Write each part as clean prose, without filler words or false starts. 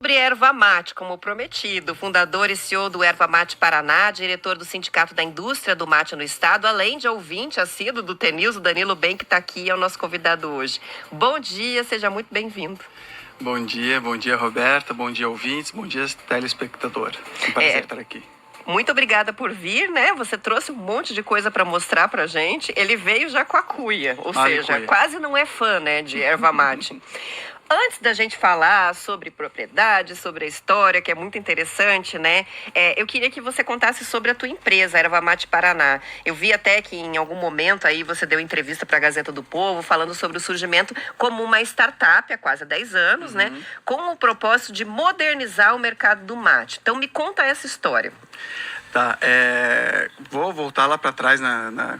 sobre erva mate, como prometido. Fundador e CEO do Erva Mate Paraná, diretor do Sindicato da Indústria do Mate no Estado, além de ouvinte assíduo do TNews, o Danilo Ben, que está aqui, é o nosso convidado hoje. Bom dia, seja muito bem-vindo. Bom dia, Roberta, bom dia, ouvintes, bom dia, telespectador. Um prazer estar aqui. Muito obrigada por vir, né? Você trouxe um monte de coisa para mostrar pra gente. Ele veio já com a cuia, ou seja, quase não é fã, né, de erva mate. Antes da gente falar sobre propriedade, sobre a história, que é muito interessante, né? Eu queria que você contasse sobre a tua empresa, a Erva Mate Paraná. Eu vi até que em algum momento aí você deu entrevista para a Gazeta do Povo, falando sobre o surgimento como uma startup há quase 10 anos, né? Com o propósito de modernizar o mercado do mate. Então me conta essa história. Tá, vou voltar lá para trás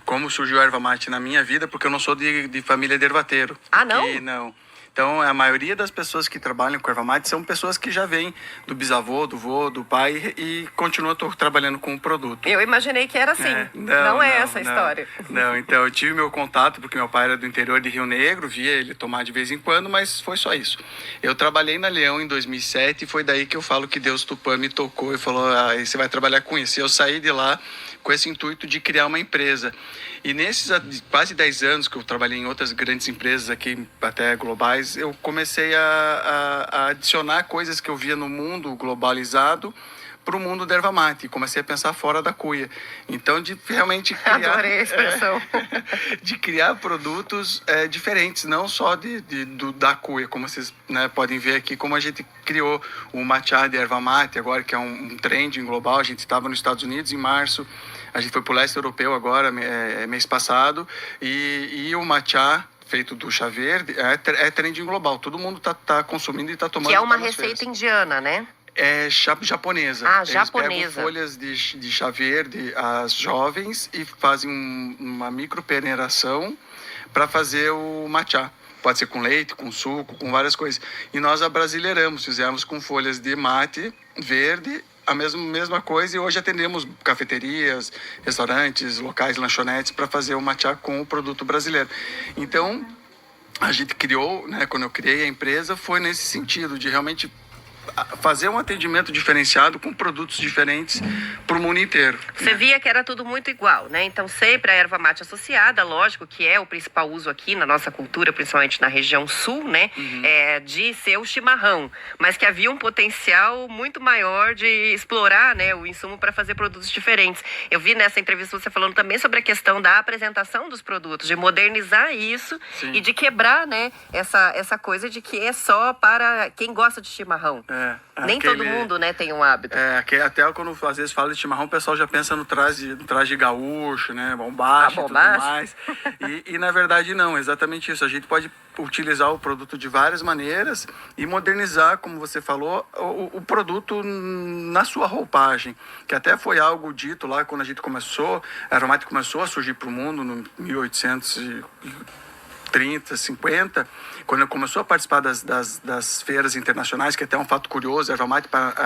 como surgiu a erva mate na minha vida, porque eu não sou de família de ervateiro. Ah, não? Não. Então, a maioria das pessoas que trabalham com erva mate são pessoas que já vêm do bisavô, do vô, do pai e continuam trabalhando com o produto. Eu imaginei que era assim. Não é essa a história. Não, então eu tive meu contato, porque meu pai era do interior de Rio Negro, via ele tomar de vez em quando, mas foi só isso. Eu trabalhei na Leão em 2007 e foi daí que eu falo que Deus Tupã me tocou e falou, você vai trabalhar com isso. E eu saí de lá com esse intuito de criar uma empresa. E nesses quase 10 anos que eu trabalhei em outras grandes empresas aqui, até globais, eu comecei a adicionar coisas que eu via no mundo globalizado para o mundo da erva mate. Comecei a pensar fora da cuia. Então, de realmente criar... Adorei a expressão. De criar produtos diferentes, não só da cuia, como vocês podem ver aqui, como a gente criou o matcha de erva mate, agora que é um trend global. A gente estava nos Estados Unidos em março, a gente foi para o leste europeu agora, mês passado, e o matcha feito do chá verde é trending global. Todo mundo tá consumindo e está tomando. Que é uma receita indiana, né? É japonesa. Ah, japonesa. Eles pegam folhas de chá verde, as jovens, e fazem uma micropeneiração para fazer o matcha. Pode ser com leite, com suco, com várias coisas. E nós abrasileiramos, fizemos com folhas de mate verde, a mesma coisa, e hoje atendemos cafeterias, restaurantes, locais, lanchonetes para fazer o matcha com o produto brasileiro. Então, a gente criou, quando eu criei a empresa, foi nesse sentido de realmente fazer um atendimento diferenciado com produtos diferentes para o mundo inteiro. Você via que era tudo muito igual, né? Então, sempre a erva mate associada, lógico, que é o principal uso aqui na nossa cultura, principalmente na região sul, né? De ser o chimarrão. Mas que havia um potencial muito maior de explorar, né, o insumo para fazer produtos diferentes. Eu vi nessa entrevista você falando também sobre a questão da apresentação dos produtos, de modernizar isso. Sim. E de quebrar, né, essa coisa de que é só para quem gosta de chimarrão. Nem todo mundo, né, tem um hábito. Até quando às vezes fala de chimarrão, o pessoal já pensa no traje gaúcho, né, bombacha e tudo mais. E na verdade não, exatamente isso. A gente pode utilizar o produto de várias maneiras e modernizar, como você falou, o produto na sua roupagem. Que até foi algo dito lá quando a gente começou, a erva mate começou a surgir para o mundo no 1830, 50, quando começou a participar das feiras internacionais, que é até um fato curioso, a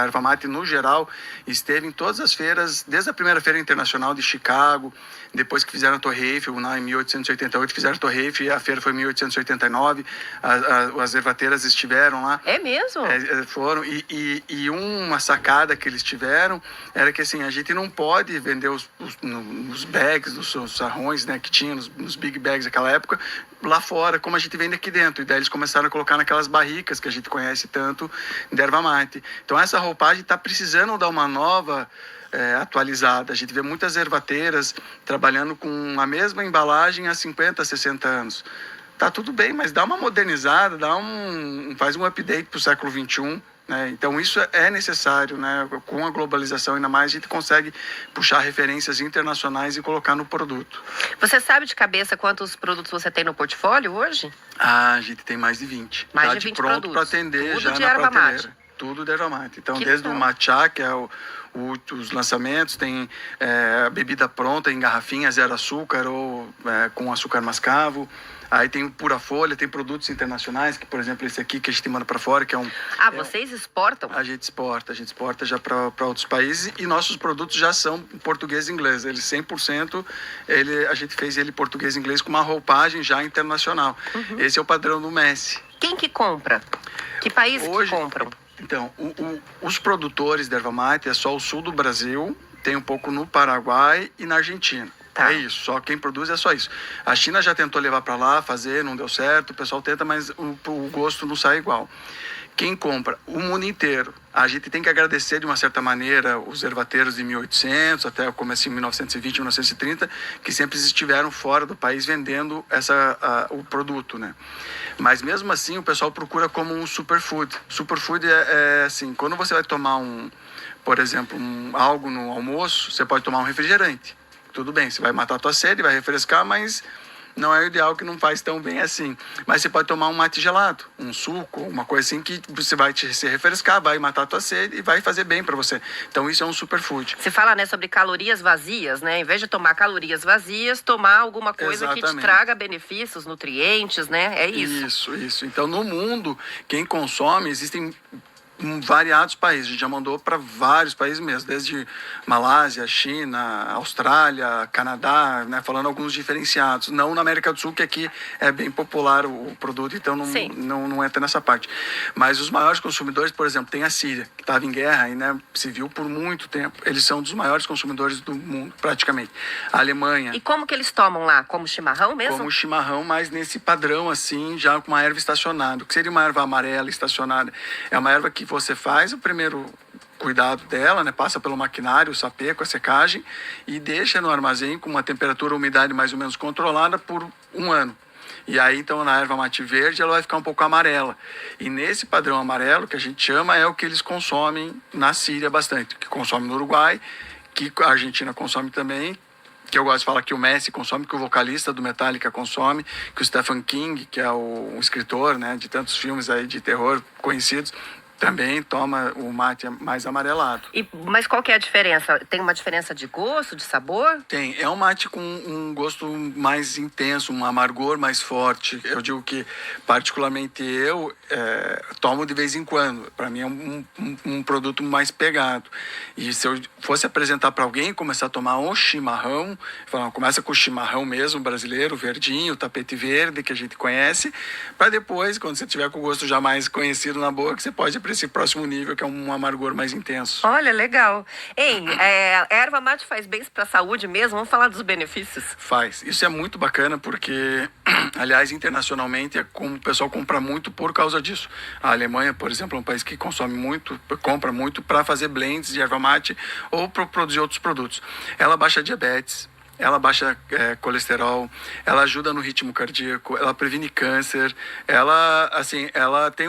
erva mate no geral esteve em todas as feiras, desde a primeira feira internacional de Chicago, depois que fizeram a Torre Eiffel, em 1888 fizeram a Torre Eiffel, e a feira foi em 1889, as ervateiras estiveram lá. É mesmo? Foram, e uma sacada que eles tiveram era que assim, a gente não pode vender os bags, os sarrões, né, que tinha nos big bags naquela época, lá fora, como a gente vende aqui dentro. E daí eles começaram a colocar naquelas barricas que a gente conhece tanto de erva mate. Então essa roupagem está precisando dar uma nova atualizada. A gente vê muitas ervateiras trabalhando com a mesma embalagem há 50, 60 anos. Tá tudo bem, mas dá uma modernizada, faz um update para o século XXI. Então isso é necessário, né? Com a globalização ainda mais a gente consegue puxar referências internacionais e colocar no produto. Você sabe de cabeça quantos produtos você tem no portôfolio hoje? A gente tem mais de 20. Mais de 20 pronto para atender. Tudo já de na erva prateleira. mate. Tudo de erva mate. Então desde o matcha, que é os lançamentos, tem a bebida pronta em garrafinha, zero açúcar ou com açúcar mascavo. Aí tem o pura folha, tem produtos internacionais, que por exemplo esse aqui que a gente manda para fora, que é um... vocês exportam? A gente exporta já para outros países, e nossos produtos já são português e inglês. Ele 100%, a gente fez ele português e inglês com uma roupagem já internacional. Esse é o padrão do Messi. Quem que compra? Que países que compram? Então, os produtores de erva mate é só o sul do Brasil, tem um pouco no Paraguai e na Argentina. Tá. É isso, só quem produz é só isso. A China já tentou levar para lá, fazer, não deu certo, o pessoal tenta, mas o gosto não sai igual. Quem compra o mundo inteiro, a gente tem que agradecer de uma certa maneira os ervateiros de 1800 até o começo de 1920, 1930, que sempre estiveram fora do país vendendo o produto, né? Mas mesmo assim o pessoal procura como um superfood. Superfood é assim, quando você vai tomar por exemplo, algo no almoço, você pode tomar um refrigerante. Tudo bem, você vai matar a tua sede, vai refrescar, mas não é o ideal, que não faz tão bem assim. Mas você pode tomar um mate gelado, um suco, uma coisa assim que você vai se refrescar, vai matar a tua sede e vai fazer bem para você. Então isso é um superfood. Você fala, né, sobre calorias vazias, né? Em vez de tomar calorias vazias, tomar alguma coisa que te traga benefícios, nutrientes, né? É isso. Isso. Então no mundo, quem consome, existem variados países, a gente já mandou para vários países mesmo, desde Malásia, China, Austrália, Canadá, né, falando alguns diferenciados, não na América do Sul, que aqui é bem popular o produto, então não entra nessa parte. Mas os maiores consumidores, por exemplo, tem a Síria, que estava em guerra e, né, civil por muito tempo, eles são dos maiores consumidores do mundo, praticamente. A Alemanha... E como que eles tomam lá? Como chimarrão mesmo? Como chimarrão, mas nesse padrão assim, já com uma erva estacionada. O que seria uma erva amarela estacionada? É uma erva que você faz o primeiro cuidado dela, né? Passa pelo maquinário, o sapê, com a secagem e deixa no armazém com uma temperatura e umidade mais ou menos controlada por 1 ano. E aí, então, na erva mate verde, ela vai ficar um pouco amarela. E nesse padrão amarelo, que a gente chama, é o que eles consomem na Síria bastante, que consome no Uruguai, que a Argentina consome também, que eu gosto de falar que o Messi consome, que o vocalista do Metallica consome, que o Stephen King, que é o escritor, né, de tantos filmes aí de terror conhecidos, também toma o mate mais amarelado. Mas qual que é a diferença? Tem uma diferença de gosto, de sabor? Tem. É um mate com um gosto mais intenso, um amargor mais forte. Eu digo que, particularmente eu, tomo de vez em quando. Para mim é um produto mais pegado. E se eu fosse apresentar para alguém, começar a tomar um chimarrão, falar, começa com o chimarrão mesmo, brasileiro, verdinho, tapete verde, que a gente conhece, para depois, quando você tiver com o gosto já mais conhecido na boca, você pode esse próximo nível, que é um amargor mais intenso. Olha, legal. Hein, erva mate faz bem para a saúde mesmo? Vamos falar dos benefícios? Faz. Isso é muito bacana porque, aliás, internacionalmente, o pessoal compra muito por causa disso. A Alemanha, por exemplo, é um país que consome muito, compra muito para fazer blends de erva mate ou para produzir outros produtos. Ela baixa diabetes, ela baixa colesterol, ela ajuda no ritmo cardíaco, ela previne câncer, ela tem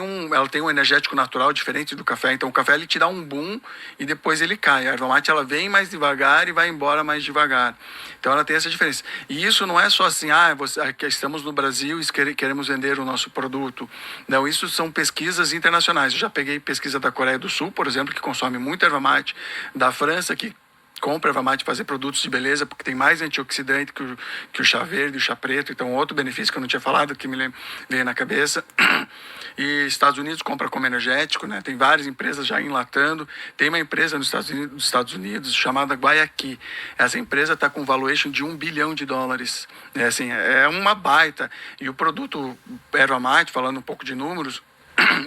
um energético natural diferente do café. Então o café ele te dá um boom e depois ele cai. A erva mate ela vem mais devagar e vai embora mais devagar. Então ela tem essa diferença. E isso não é só assim, estamos no Brasil e queremos vender o nosso produto. Não, isso são pesquisas internacionais. Eu já peguei pesquisa da Coreia do Sul, por exemplo, que consome muito erva mate, da França, que compra erva mate fazer produtos de beleza, porque tem mais antioxidante que o chá verde, o chá preto. Então, outro benefício que eu não tinha falado, que me veio na cabeça. E Estados Unidos compra como energético, né? Tem várias empresas já enlatando. Tem uma empresa nos Estados Unidos chamada Guayaki. Essa empresa está com valuation de $1 bilhão. É uma baita. E o produto erva mate, falando um pouco de números,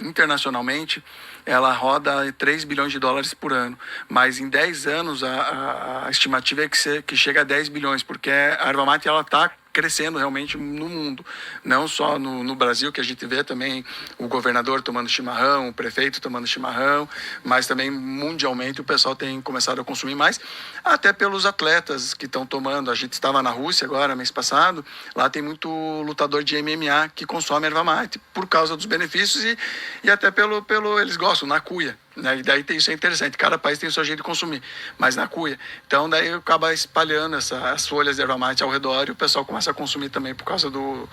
internacionalmente, ela roda $3 bilhões por ano, mas em 10 anos a estimativa é que chega a 10 bilhões, porque a erva mate ela está crescendo realmente no mundo, não só no Brasil, que a gente vê também o governador tomando chimarrão, o prefeito tomando chimarrão, mas também mundialmente o pessoal tem começado a consumir mais, até pelos atletas que estão tomando. A gente estava na Rússia agora, mês passado, lá tem muito lutador de MMA que consome erva mate por causa dos benefícios e até pelo eles gostam, na cuia. Né? E daí isso é interessante, cada país tem o seu jeito de consumir, mas na cuia. Então daí acaba espalhando as folhas de erva mate ao redor e o pessoal começa a consumir também por causa do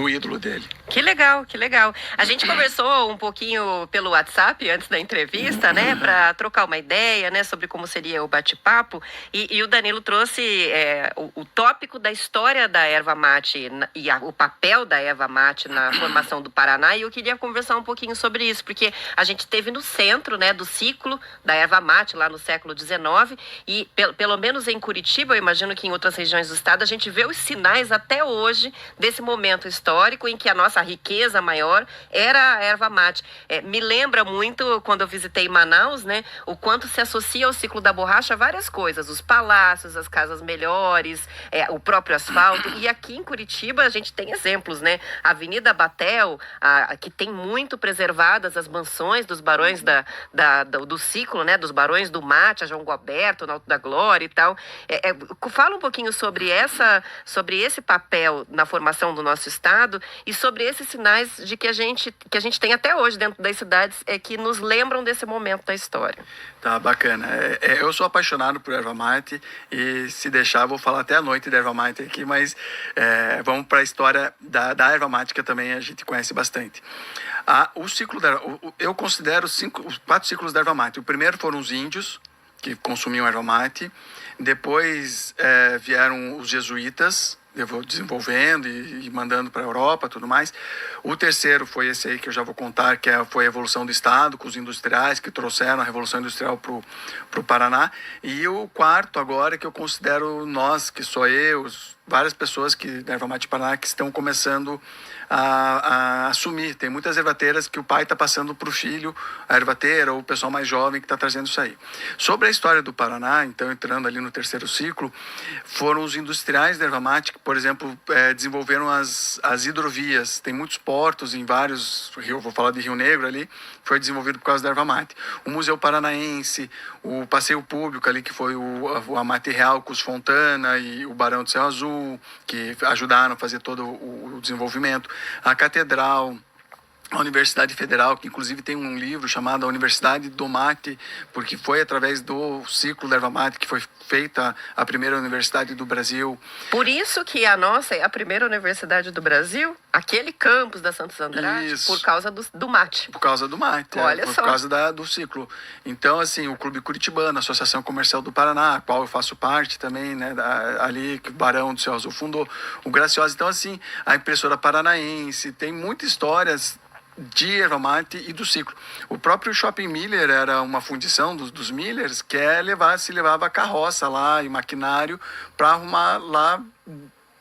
ídolo dele. Que legal, que legal. A gente conversou um pouquinho pelo WhatsApp antes da entrevista, né, para trocar uma ideia, né, sobre como seria o bate-papo, e o Danilo trouxe o tópico da história da erva mate e o papel da erva mate na formação do Paraná, e eu queria conversar um pouquinho sobre isso, porque a gente teve no centro, né, do ciclo da erva mate lá no século XIX, e pelo menos em Curitiba, eu imagino que em outras regiões do estado, a gente vê os sinais até hoje desse momento histórico histórico em que a nossa riqueza maior era a erva mate. Me lembra muito, quando eu visitei Manaus, né, o quanto se associa ao ciclo da borracha várias coisas, os palácios, as casas melhores, o próprio asfalto. E aqui em Curitiba a gente tem exemplos, né? A Avenida Batel, que tem muito preservadas as mansões dos barões do ciclo, né, dos barões do mate, a João Gualberto, no Alto da Glória e tal. Fala um pouquinho sobre esse papel na formação do nosso estado e sobre esses sinais de que a gente tem até hoje dentro das cidades que nos lembram desse momento da história. Tá, bacana. Eu sou apaixonado por erva mate e, se deixar, vou falar até a noite da erva mate aqui, mas vamos para a história da erva mate, que também a gente conhece bastante. O ciclo eu considero os 4 ciclos da erva mate. O primeiro foram os índios, que consumiam erva mate. Depois vieram os jesuítas, desenvolvendo e mandando para a Europa, tudo mais. O terceiro foi esse aí que eu já vou contar, que foi a evolução do estado, com os industriais que trouxeram a revolução industrial para o Paraná. E o quarto agora, que eu considero nós, que sou eu, várias pessoas da Erva Mate Paraná que estão começando a assumir. Tem muitas ervateiras que o pai está passando para o filho, a ervateira, ou o pessoal mais jovem que está trazendo isso aí. Sobre a história do Paraná, então, entrando ali no terceiro ciclo, foram os industriais da erva mate que, por exemplo, desenvolveram as hidrovias. Tem muitos portos em vários rios, vou falar de Rio Negro ali, foi desenvolvido por causa da erva mate. O Museu Paranaense, o passeio público ali, que foi a Mate Real com os Fontana e o Barão do Céu Azul, que ajudaram a fazer todo o desenvolvimento. A Catedral, a Universidade Federal, que inclusive tem um livro chamado A Universidade do Mate, porque foi através do ciclo da erva mate que foi feita a primeira universidade do Brasil. Por isso que a nossa é a primeira universidade do Brasil, aquele campus da Santos Andrade, isso. Por causa do mate. Por causa do mate, Olha por só. causa do ciclo. Então, assim, o Clube Curitibano, a Associação Comercial do Paraná, a qual eu faço parte também, né, ali que o Barão do Céu Azul fundou, o Graciosa. Então, assim, a Impressora Paranaense, tem muitas histórias de erva mate e do ciclo. O próprio Shopping Miller era uma fundição dos Millers, que se levava carroça lá e maquinário para arrumar lá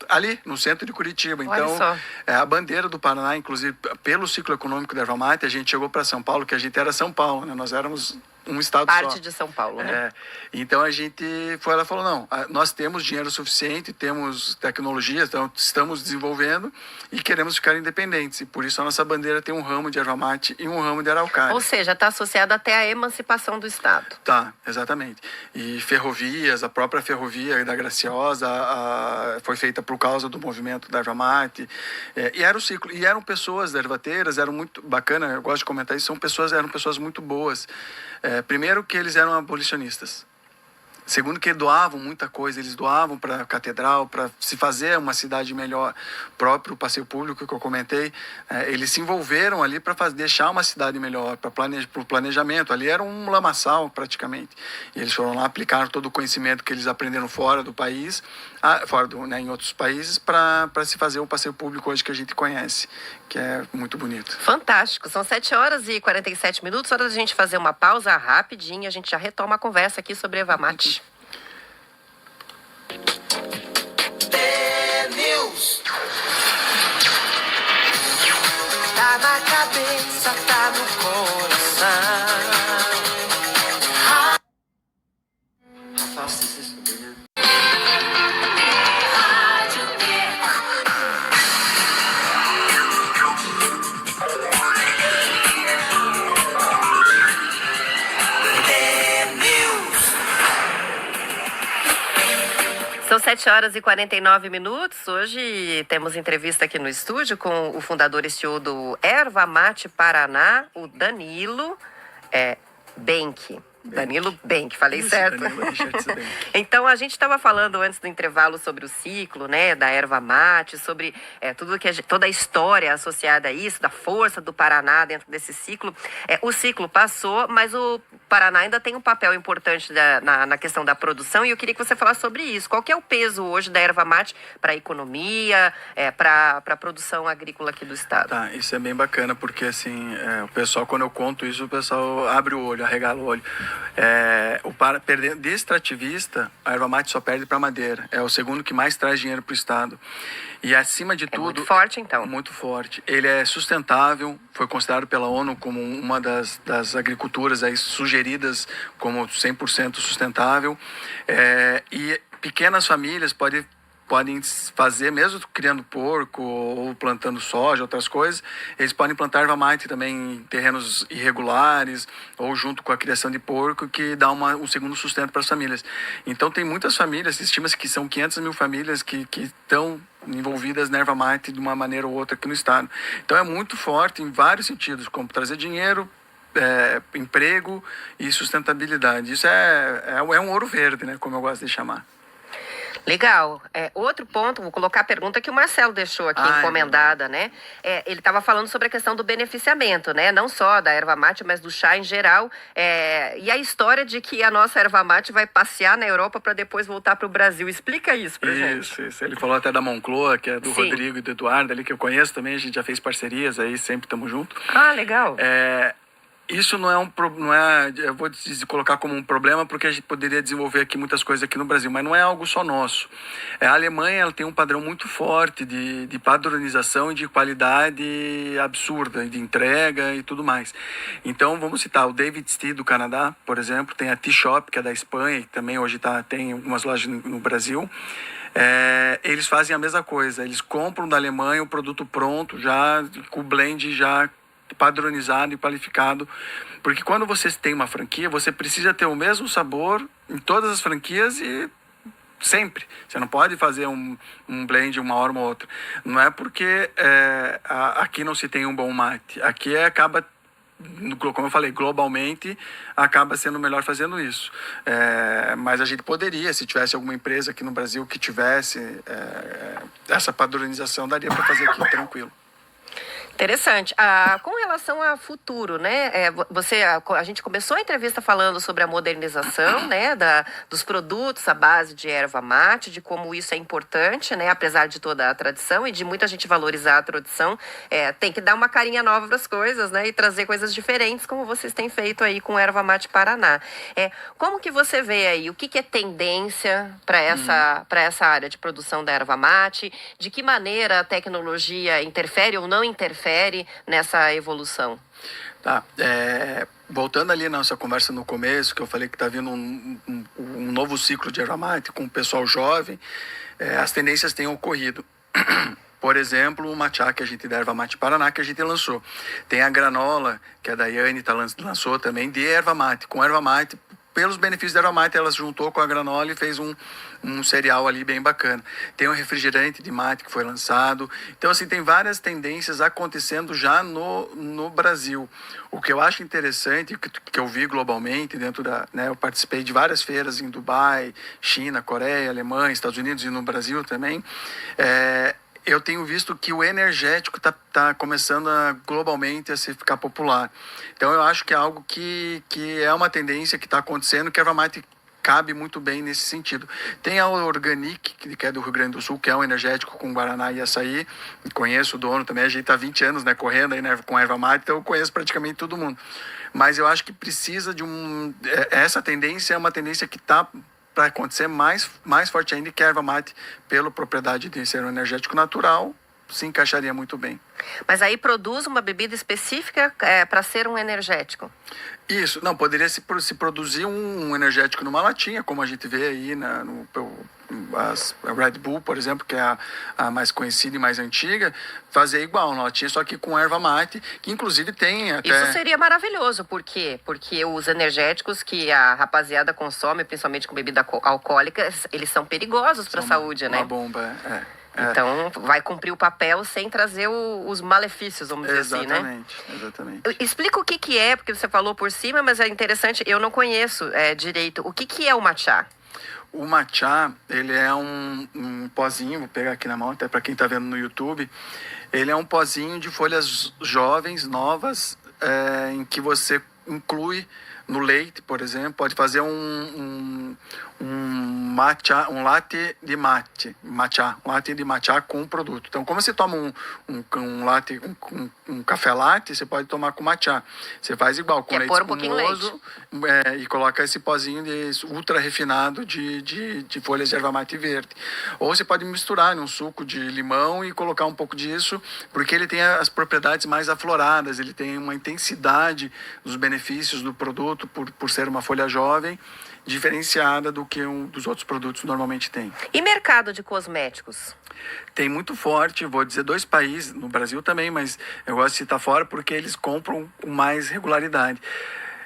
ali no centro de Curitiba. Então, a bandeira do Paraná, inclusive pelo ciclo econômico da erva mate, a gente chegou para São Paulo, que a gente era São Paulo, né? Nós éramos um estado parte só. de São Paulo, né? Então a gente foi lá e falou, não, nós temos dinheiro suficiente, temos tecnologia, então estamos desenvolvendo e queremos ficar independentes. E por isso a nossa bandeira tem um ramo de erva mate e um ramo de araucária. Ou seja, está associada até à emancipação do Estado. Tá, exatamente. E ferrovias, a própria ferrovia da Graciosa foi feita por causa do movimento da erva mate. E era o ciclo. E eram pessoas ervateiras, eram muito bacana, eu gosto de comentar isso, eram pessoas muito boas. Primeiro que eles eram abolicionistas. Segundo que doavam muita coisa, eles doavam para a catedral, para se fazer uma cidade melhor. Próprio passeio público que eu comentei, eles se envolveram ali para deixar uma cidade melhor, para o planejamento. Ali era um lamaçal praticamente. E eles foram lá, aplicaram todo o conhecimento que eles aprenderam fora do país, em outros países, para se fazer o passeio público hoje que a gente conhece, que é muito bonito. Fantástico. São 7h47, hora da gente fazer uma pausa rapidinho, a gente já retoma a conversa aqui sobre erva mate. News. Tá na cabeça, tá no coração. How fast is this, Sabrina? São 7h49. Hoje temos entrevista aqui no estúdio com o fundador e CEO do Erva Mate Paraná, o Danilo Benck. Danilo Benck, falei isso, certo? Então, a gente estava falando antes do intervalo sobre o ciclo, né, da erva mate, sobre toda a história associada a isso, da força do Paraná dentro desse ciclo. O ciclo passou, mas Paraná ainda tem um papel importante na questão da produção e eu queria que você falasse sobre isso. Qual que é o peso hoje da erva mate para a economia, para a produção agrícola aqui do estado? Tá, isso é bem bacana, porque assim, o pessoal, quando eu conto isso, o pessoal abre o olho, arregala o olho. De extrativista, a erva mate só perde para madeira. É o segundo que mais traz dinheiro para o estado. E acima de tudo... muito forte, então. Muito forte. Ele é sustentável, foi considerado pela ONU como uma das agriculturas aí sugeridas como 100% sustentável. E pequenas famílias podem fazer, mesmo criando porco ou plantando soja, outras coisas, eles podem plantar erva mate também em terrenos irregulares ou junto com a criação de porco, que dá um segundo sustento para as famílias. Então tem muitas famílias, estima-se que são 500 mil famílias que estão envolvidas na erva mate de uma maneira ou outra aqui no estado. Então é muito forte em vários sentidos, como trazer dinheiro, emprego e sustentabilidade. Isso é um ouro verde, né, como eu gosto de chamar. Legal. Outro ponto, vou colocar a pergunta que o Marcelo deixou aqui encomendada, né? Ele estava falando sobre a questão do beneficiamento, né? Não só da erva mate, mas do chá em geral. E a história de que a nossa erva mate vai passear na Europa para depois voltar para o Brasil. Explica isso pra gente. Isso. Ele falou até da Moncloa, que é do Sim. Rodrigo e do Eduardo, ali que eu conheço também. A gente já fez parcerias aí, sempre estamos juntos. Ah, legal. Isso não é, eu vou colocar como um problema, porque a gente poderia desenvolver aqui muitas coisas aqui no Brasil, mas não é algo só nosso. A Alemanha, ela tem um padrão muito forte de padronização e de qualidade absurda, de entrega e tudo mais. Então, vamos citar o David Tea do Canadá, por exemplo, tem a Tea Shop, que é da Espanha, que também hoje tem algumas lojas no Brasil. Eles fazem a mesma coisa, eles compram da Alemanha o produto pronto, já com o blend já padronizado e qualificado, porque quando você tem uma franquia, você precisa ter o mesmo sabor em todas as franquias e sempre. Você não pode fazer um blend uma hora ou outra. Não é porque aqui não se tem um bom mate. Aqui acaba, como eu falei, globalmente acaba sendo melhor fazendo isso. Mas a gente poderia, se tivesse alguma empresa aqui no Brasil que tivesse essa padronização, daria para fazer aqui tranquilo. Interessante. Com relação ao futuro, né? A gente começou a entrevista falando sobre a modernização, né? Dos produtos à base de erva mate, de como isso é importante, né? Apesar de toda a tradição e de muita gente valorizar a tradição, tem que dar uma carinha nova para as coisas, né? E trazer coisas diferentes, como vocês têm feito aí com Erva Mate Paraná. Como que você vê aí? O que é tendência para essa área de produção da erva mate? De que maneira a tecnologia interfere ou não interfere nessa evolução? Tá, voltando ali na nossa conversa no começo, que eu falei que está vindo um novo ciclo de erva mate com o pessoal jovem, as tendências têm ocorrido. Por exemplo, o matcha que a gente da Erva Mate Paraná, que a gente lançou. Tem a granola, que a Daiane lançou também, de erva mate, com erva mate. Pelos benefícios da erva mate, ela se juntou com a granola e fez um cereal ali bem bacana. Tem um refrigerante de mate que foi lançado. Então, assim, tem várias tendências acontecendo já no Brasil. O que eu acho interessante, que eu vi globalmente, eu participei de várias feiras em Dubai, China, Coreia, Alemanha, Estados Unidos e no Brasil também, eu tenho visto que o energético está começando globalmente a ficar popular. Então, eu acho que é algo que é uma tendência que está acontecendo, que a erva mate cabe muito bem nesse sentido. Tem a Organic, que é do Rio Grande do Sul, que é um energético com guaraná e açaí. Conheço o dono também, a gente está há 20 anos correndo aí, com erva mate, então eu conheço praticamente todo mundo. Mas eu acho que precisa essa tendência é uma tendência que está para acontecer mais forte ainda, que a erva mate, pela propriedade de ser um energético natural, se encaixaria muito bem. Mas aí produz uma bebida específica para ser um energético? Isso, não, poderia se produzir um energético numa latinha, como a gente vê aí a Red Bull, por exemplo, que é a mais conhecida e mais antiga, fazer igual, uma latinha, só que com erva mate, que inclusive tem até... Isso seria maravilhoso, por quê? Porque os energéticos que a rapaziada consome, principalmente com bebida alcoólica, eles são perigosos para a saúde, né? Uma bomba, Então, vai cumprir o papel sem trazer os malefícios, vamos dizer assim, né? Exatamente. Explica o que é, porque você falou por cima, mas é interessante, eu não conheço direito. O que é o matcha? O matcha, ele é um pozinho, vou pegar aqui na mão, até para quem está vendo no YouTube. Ele é um pozinho de folhas jovens, novas, em que você inclui no leite, por exemplo, pode fazer um matcha, um latte de matcha com o produto. Então, como você toma um café latte, você pode tomar com matcha. Você faz igual, com leite espumoso, e coloca esse pozinho de ultra refinado de folhas de erva mate verde. Ou você pode misturar num suco de limão e colocar um pouco disso, porque ele tem as propriedades mais afloradas, ele tem uma intensidade dos benefícios do produto por ser uma folha jovem, diferenciada do que dos outros produtos normalmente tem. E mercado de cosméticos? Tem muito forte, vou dizer 2 países, no Brasil também, mas eu gosto de citar fora porque eles compram com mais regularidade.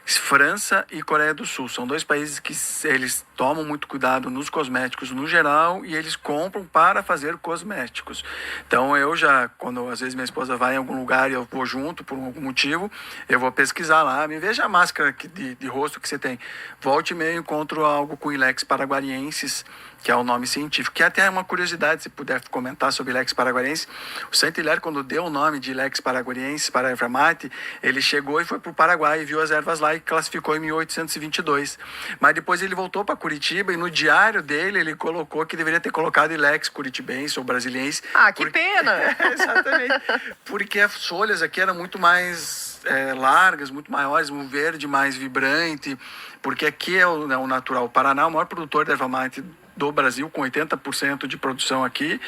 França e Coreia do Sul são 2 países que eles tomam muito cuidado nos cosméticos no geral e eles compram para fazer cosméticos. Então eu já, quando às vezes minha esposa vai em algum lugar e eu vou junto por algum motivo, eu vou pesquisar lá, me veja a máscara de rosto que você tem. Volte e meio encontro algo com Ilex paraguariensis, que é o nome científico, que até é uma curiosidade, se puder comentar sobre Ilex paraguariensis. O Saint-Hilaire, quando deu o nome de Ilex paraguariensis para a erva mate, ele chegou e foi para o Paraguai e viu as ervas lá e classificou em 1822. Mas depois ele voltou para Curitiba e no diário dele ele colocou que deveria ter colocado Ilex curitibense ou brasiliense. Ah, que pena! Exatamente. Porque as folhas aqui eram muito mais largas, muito maiores, um verde mais vibrante, porque aqui é o natural. O Paraná é o maior produtor de erva mate do Brasil, com 80% de produção aqui,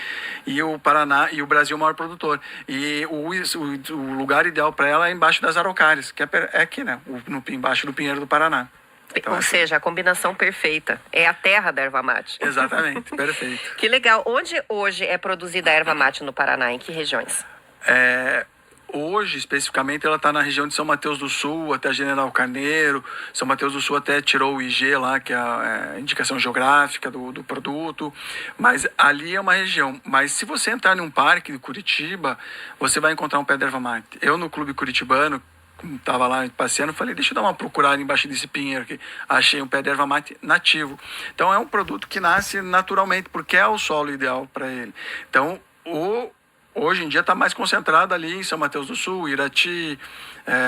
e o Paraná e o Brasil é o maior produtor. E o lugar ideal para ela é embaixo das araucárias, que é aqui, né? Embaixo do Pinheiro do Paraná. Então, ou seja, a combinação perfeita. É a terra da erva mate. Exatamente, perfeito. Que legal. Onde hoje é produzida a erva mate no Paraná? Em que regiões? Hoje, especificamente, ela está na região de São Mateus do Sul, até General Carneiro. São Mateus do Sul até tirou o IG lá, que é a indicação geográfica do produto. Mas ali é uma região. Mas se você entrar em um parque de Curitiba, você vai encontrar um pé de erva mate. Eu, no Clube Curitibano, estava lá passeando, falei, deixa eu dar uma procurada embaixo desse pinheiro aqui. Achei um pé de erva mate nativo. Então, é um produto que nasce naturalmente, porque é o solo ideal para ele. Então, hoje em dia está mais concentrado ali em São Mateus do Sul, Irati,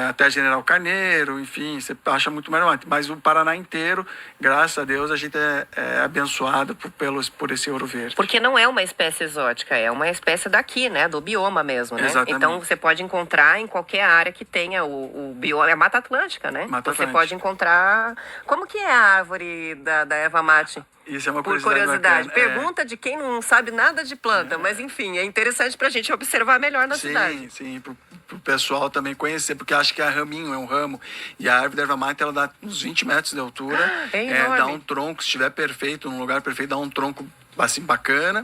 até General Carneiro, enfim, você acha muito melhor. Mas o Paraná inteiro, graças a Deus, a gente é abençoado por esse ouro verde. Porque não é uma espécie exótica, é uma espécie daqui, né? Do bioma mesmo, né? Exatamente. Então você pode encontrar em qualquer área que tenha o bioma. É a Mata Atlântica, né? Mata você Atlântica. pode encontrar. Como que é a árvore da erva mate? Isso é uma Por curiosidade. bacana. Pergunta de quem não sabe nada de planta, mas enfim, é interessante pra gente observar melhor na cidade. Sim, pro pessoal também conhecer, porque acha que é raminho, é um ramo. E a árvore da erva mate, ela dá uns 20 metros de altura. É enorme. Dá um tronco, se estiver perfeito, num lugar perfeito, dá um tronco assim bacana.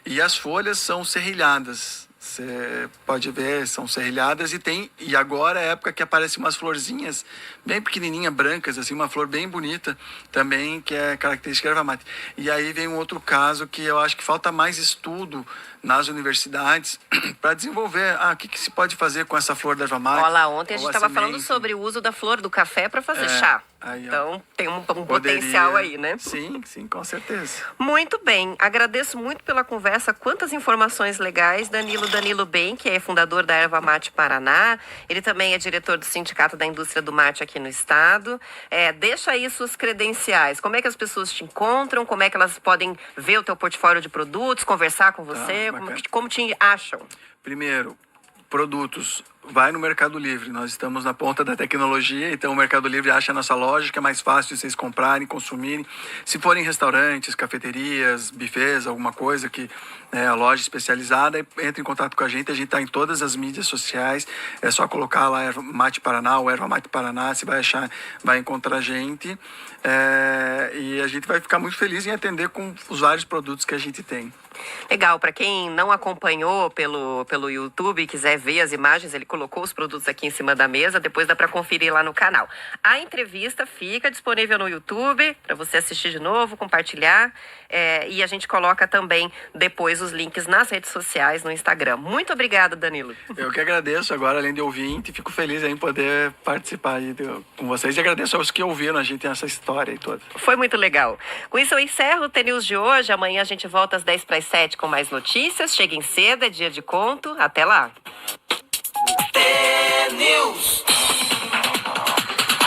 E as folhas são serrilhadas. Você pode ver, são serrilhadas e agora é a época que aparecem umas florzinhas bem pequenininhas, brancas, assim, uma flor bem bonita também, que é característica da erva mate. E aí vem um outro caso que eu acho que falta mais estudo nas universidades para desenvolver, o que se pode fazer com essa flor da erva mate. Olha lá, ontem a gente estava falando sobre o uso da flor do café para fazer chá. Aí, então tem um potencial aí, né? Sim, com certeza. Muito bem, agradeço muito pela conversa, quantas informações legais. Danilo Ben, que é fundador da Erva Mate Paraná, ele também é diretor do Sindicato da Indústria do Mate aqui no estado. Deixa aí suas credenciais, como é que as pessoas te encontram, como é que elas podem ver o teu portfólio de produtos, conversar com você, como te acham? Primeiro, produtos. Vai no Mercado Livre, nós estamos na ponta da tecnologia, então o Mercado Livre acha a nossa loja, que é mais fácil de vocês comprarem, consumirem. Se forem restaurantes, cafeterias, buffets, alguma coisa que a loja especializada, entre em contato com a gente está em todas as mídias sociais, é só colocar lá Erva Mate Paraná ou Erva Mate Paraná, você vai achar, vai encontrar a gente, e a gente vai ficar muito feliz em atender com os vários produtos que a gente tem. Legal, para quem não acompanhou pelo YouTube e quiser ver as imagens, ele colocou os produtos aqui em cima da mesa, depois dá para conferir lá no canal. A entrevista fica disponível no YouTube para você assistir de novo, compartilhar, e a gente coloca também depois os links nas redes sociais, no Instagram. Muito obrigada, Danilo. Eu que agradeço agora, além de ouvinte, fico feliz em poder participar aí com vocês e agradeço aos que ouviram a gente essa história aí toda. Foi muito legal. Com isso eu encerro o TNews de hoje, amanhã a gente volta às 6:50 com mais notícias. Cheguem cedo, é dia de conto. Até lá. TNews.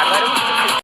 Agora um